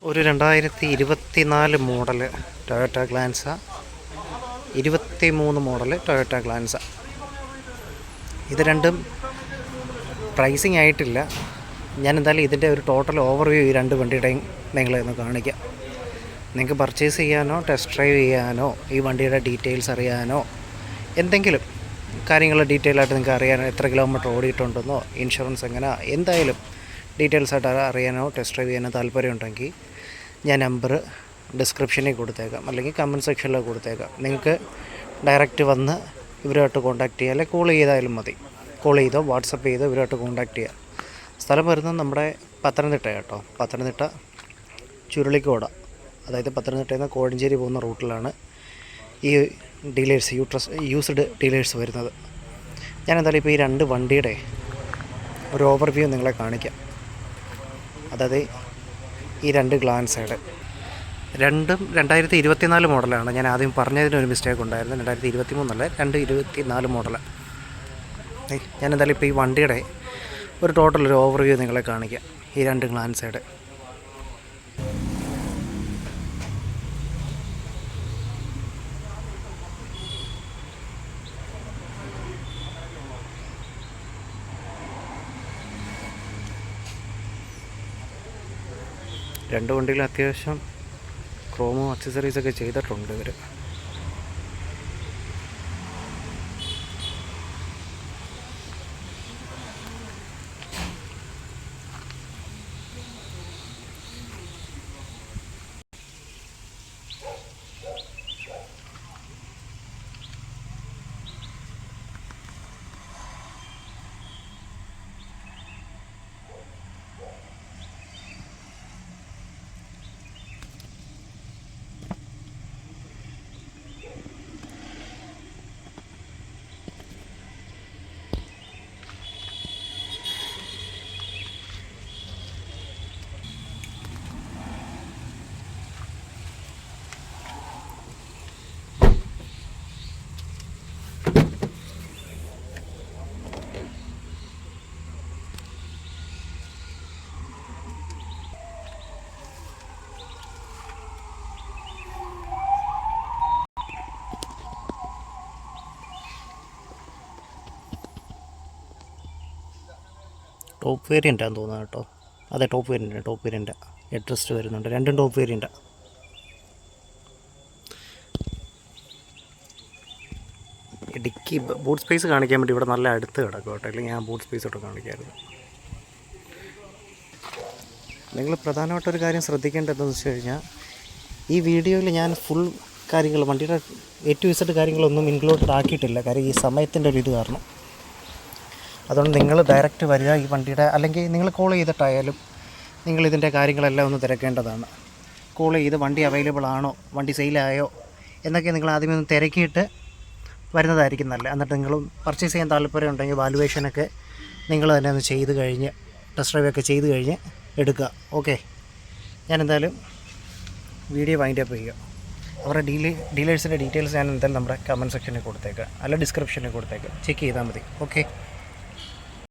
ഒരു 2024 model Toyota Glanza, 23 model Toyota Glanza. ഇത് രണ്ടും പ്രൈസിങ് ആയിട്ടില്ല. ഞാൻ എന്തായാലും ഇതിൻ്റെ ഒരു ടോട്ടൽ ഓവർവ്യൂ ഈ രണ്ട് വണ്ടിയുടെയും നിങ്ങളെ ഒന്ന് കാണിക്കാം. നിങ്ങൾക്ക് പർച്ചേസ് ചെയ്യാനോ ടെസ്റ്റ് ഡ്രൈവ് ചെയ്യാനോ ഈ വണ്ടിയുടെ ഡീറ്റെയിൽസ് അറിയാനോ എന്തെങ്കിലും കാര്യങ്ങൾ ഡീറ്റെയിൽ ആയിട്ട് നിങ്ങൾക്ക് അറിയാനോ, എത്ര കിലോമീറ്റർ ഓടിയിട്ടുണ്ടെന്നോ, ഇൻഷുറൻസ് എങ്ങനെ, എന്തായാലും ഡീറ്റെയിൽസ് ആയിട്ട് അറിയാനോ ടെസ്റ്റ് ഡ്രൈവ് ചെയ്യാനോ താല്പര്യമുണ്ടെങ്കിൽ ഞാൻ നമ്പർ ഡിസ്ക്രിപ്ഷനിൽ കൊടുത്തേക്കാം, അല്ലെങ്കിൽ കമൻറ്റ് സെക്ഷനിൽ കൊടുത്തേക്കാം. നിങ്ങൾക്ക് ഡയറക്റ്റ് വന്ന് ഇവരുമായിട്ട് കോൺടാക്റ്റ് ചെയ്യുക, അല്ലെങ്കിൽ കോൾ ചെയ്താലും മതി. കോൾ ചെയ്തോ വാട്സപ്പ് ചെയ്തോ ഇവരുമായിട്ട് കോൺടാക്റ്റ് ചെയ്യുക. സ്ഥലം വരുന്നത് നമ്മുടെ പത്തനംതിട്ട കേട്ടോ. പത്തനംതിട്ട ചുരുളിക്കോട, അതായത് പത്തനംതിട്ടയിൽ നിന്ന് കോഴഞ്ചേരി പോകുന്ന റൂട്ടിലാണ് ഈ ഡീലേഴ്സ് യൂസ്ഡ് ഡീലേഴ്സ് വരുന്നത്. ഞാൻ എന്തായാലും ഇപ്പോൾ ഈ രണ്ട് വണ്ടിയുടെ ഒരു ഓവർവ്യൂ നിങ്ങളെ കാണിക്കാം. അതായത് ഈ രണ്ട് ഗ്ലാൻസയുടെ രണ്ടും 2024 മോഡലാണ്. ഞാൻ ആദ്യം പറഞ്ഞതിനൊരു മിസ്റ്റേക്ക് ഉണ്ടായിരുന്നു. 2023 അല്ല, 2024 മോഡലാണ്. ഞാൻ എന്തായാലും ഇപ്പോൾ ഈ വണ്ടിയുടെ ഒരു ടോട്ടൽ ഒരു ഓവർവ്യൂ നിങ്ങളെ കാണിക്കാം. ഈ രണ്ട് ഗ്ലാൻസയുടെ രണ്ട് വണ്ടിയിലും അത്യാവശ്യം ക്രോമും അക്സസറീസൊക്കെ ചെയ്തിട്ടുണ്ട് ഇവർ. ടോപ്പ് വേരിയൻ്റാന്ന് തോന്നുന്നു കേട്ടോ. അതെ, ടോപ്പ് വേരിയൻ്റ് അഡ്രസ്റ്റ് വരുന്നുണ്ട്. രണ്ടും ടോപ്പ് വേരിയൻ്റാണ്. ഡിക്കി ബൂട്ട് സ്പേസ് കാണിക്കാൻ വേണ്ടി ഇവിടെ നല്ല അടുത്ത് കിടക്കും കേട്ടോ, അല്ലെങ്കിൽ ഞാൻ ബൂട്ട് സ്പേസ് തൊട്ട് കാണിക്കാമായിരുന്നു. നിങ്ങൾ പ്രധാനമായിട്ടൊരു കാര്യം ശ്രദ്ധിക്കേണ്ടതെന്ന് വെച്ച് കഴിഞ്ഞാൽ, ഈ വീഡിയോയിൽ ഞാൻ ഫുൾ കാര്യങ്ങൾ വണ്ടിയുടെ A to Z കാര്യങ്ങളൊന്നും ഇൻക്ലൂഡഡ് ആക്കിയിട്ടില്ല. കാര്യം ഈ സമയത്തിൻ്റെ ഒരു ഇത് കാരണം. അതുകൊണ്ട് നിങ്ങൾ ഡയറക്റ്റ് വരിക ഈ വണ്ടിയുടെ, അല്ലെങ്കിൽ നിങ്ങൾ കോൾ ചെയ്തിട്ടായാലും നിങ്ങളിതിൻ്റെ കാര്യങ്ങളെല്ലാം ഒന്ന് തിരക്കേണ്ടതാണ്. കോൾ ചെയ്ത് വണ്ടി അവൈലബിൾ ആണോ, വണ്ടി സെയിലായോ എന്നൊക്കെ നിങ്ങൾ ആദ്യമേ ഒന്ന് തിരക്കിയിട്ട് വരുന്നതായിരിക്കും നല്ലത്. എന്നിട്ട് നിങ്ങൾ പർച്ചേസ് ചെയ്യാൻ താല്പര്യം ഉണ്ടെങ്കിൽ വാലുവേഷനൊക്കെ നിങ്ങൾ തന്നെ ഒന്ന് ചെയ്ത് കഴിഞ്ഞ്, ടെസ്റ്റ് ഡ്രൈവൊക്കെ ചെയ്ത് കഴിഞ്ഞ് എടുക്കുക. ഓക്കെ, ഞാൻ എന്തായാലും വീഡിയോ വൈൻഡ് അപ്പ് ചെയ്യുക. അവരുടെ ഡീലേഴ്സിൻ്റെ ഡീറ്റെയിൽസ് ഞാൻ എന്തായാലും നമ്മുടെ കമൻറ്റ് സെക്ഷനിൽ കൊടുത്തേക്കാം, അല്ല ഡിസ്ക്രിപ്ഷനിൽ കൊടുത്തേക്കാം. ചെക്ക് ചെയ്താൽ മതി. ഓക്കെ.